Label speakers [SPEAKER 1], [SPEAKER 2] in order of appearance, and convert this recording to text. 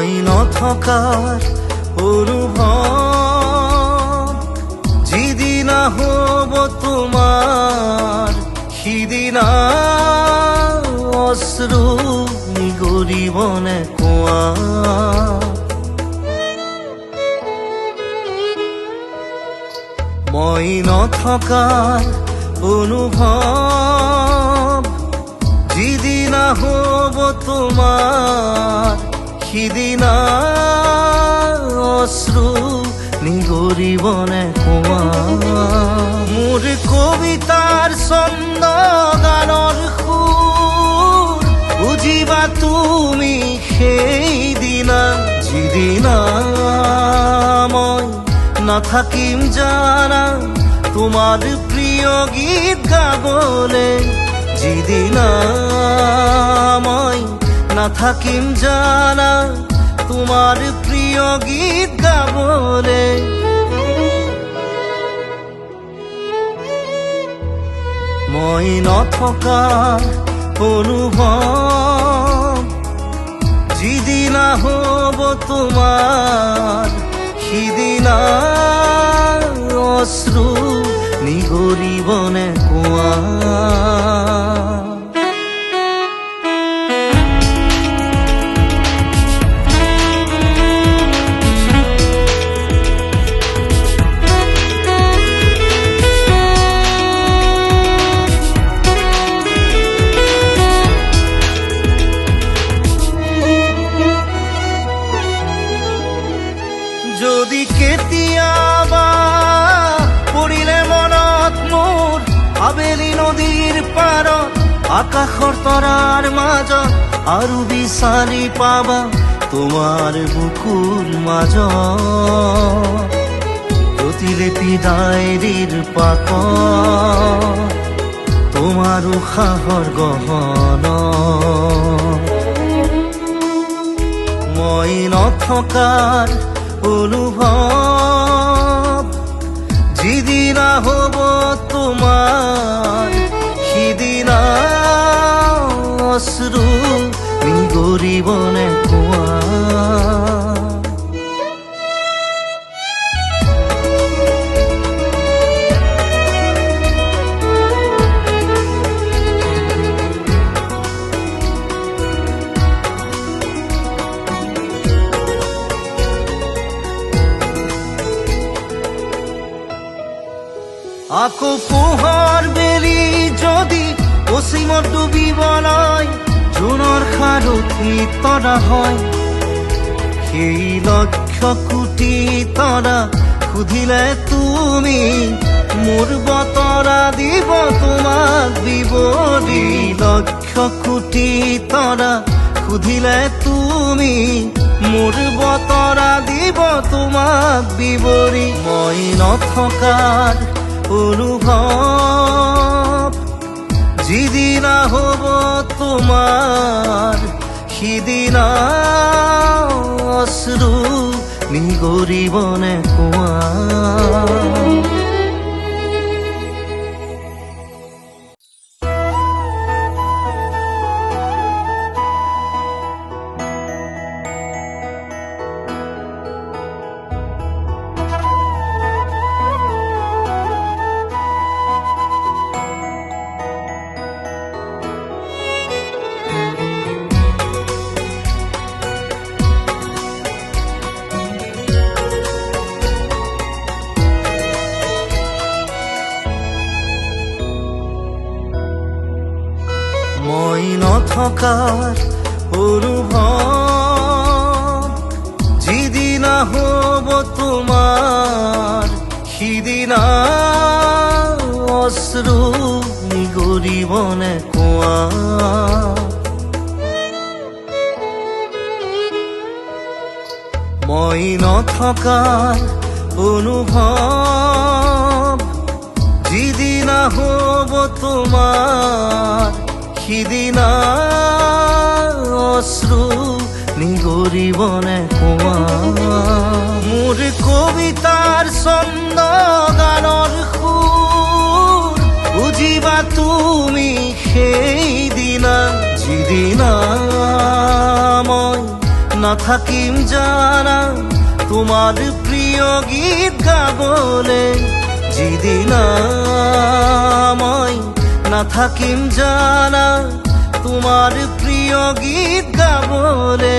[SPEAKER 1] মই নথকাৰ অনুভৱ যিদিনা হ'ব তোমাৰ সিদিনা অশ্ৰু নিগৰিবনে কোৱা। মই নথকাৰ অনুভৱ যিদিনা হ'ব তোমাৰ সিদিনা অশ্ৰু নিগৰিবনে কোৱা। মোৰ কবিতাৰ ছন্দ গানৰ সুৰ বুজিবা তুমি সেইদিনা যিদিনা মই নাথাকিম জানা তোমাৰ প্ৰিয় গীত গাবলে। যিদিনা মই নাথাকিম জানা তোমাৰ প্ৰিয় গীত গাবলে। মই নথকাৰ অনুভৱ যিদিনা হ'ব তোমাৰ সিদিনা অশ্ৰু নিগৰিবনে কোৱা। যদি কেতিয়াবা পৰিলে মনত মোৰ আবেলি নদীৰ পাৰত আকাশৰ তৰাৰ মাজত আৰু বিচাৰি পাবা তোমাৰ বুকুৰ মাজত প্ৰতিলিপি ডায়েৰীৰ পাতত তোমাৰ উশাহৰ গহনা। মই নথকাৰ অনুভৱ যিদিনা হ'ব তোমাৰ সিদিনা অশ্ৰু নিগৰিবনে কোৱা। আকৌ পোহৰ বেলি যদি অসীমত ডুবিবলৈ জোনৰ সাৰথি তৰা হয় সেই লক্ষ কোটি তৰা সুধিলে তুমি মোৰ বতৰা দিব তোমাক বিৱৰি। লক্ষ কোটি তৰা সুধিলে তুমি মোৰ বতৰা দিব তোমাক বিৱৰি। মই নথকাৰ অনুভৱ যিদিনা হ'ব তোমাৰ সিদিনা অশ্ৰু নিগৰিবনে কোৱা। মই নথকাৰ অনুভৱ যিদিনা হ'ব তোমাৰ সিদিনা অশ্ৰু নিগৰিবনে কোৱা। মই নথকাৰ অনুভৱ যিদিনা হ'ব তোমাৰ সিদিনা অশ্ৰু নিগৰিবনে কোৱা। মোৰ কবিতাৰ ছন্দ গানৰ সুৰ বুজিবা তুমি সেইদিনা যিদিনা মই না থাকিম জানা তোমার প্রিয় গীত গাবলে, যেদিন আমায় না থাকিম জানা তোমার প্রিয় গীত গাবলে।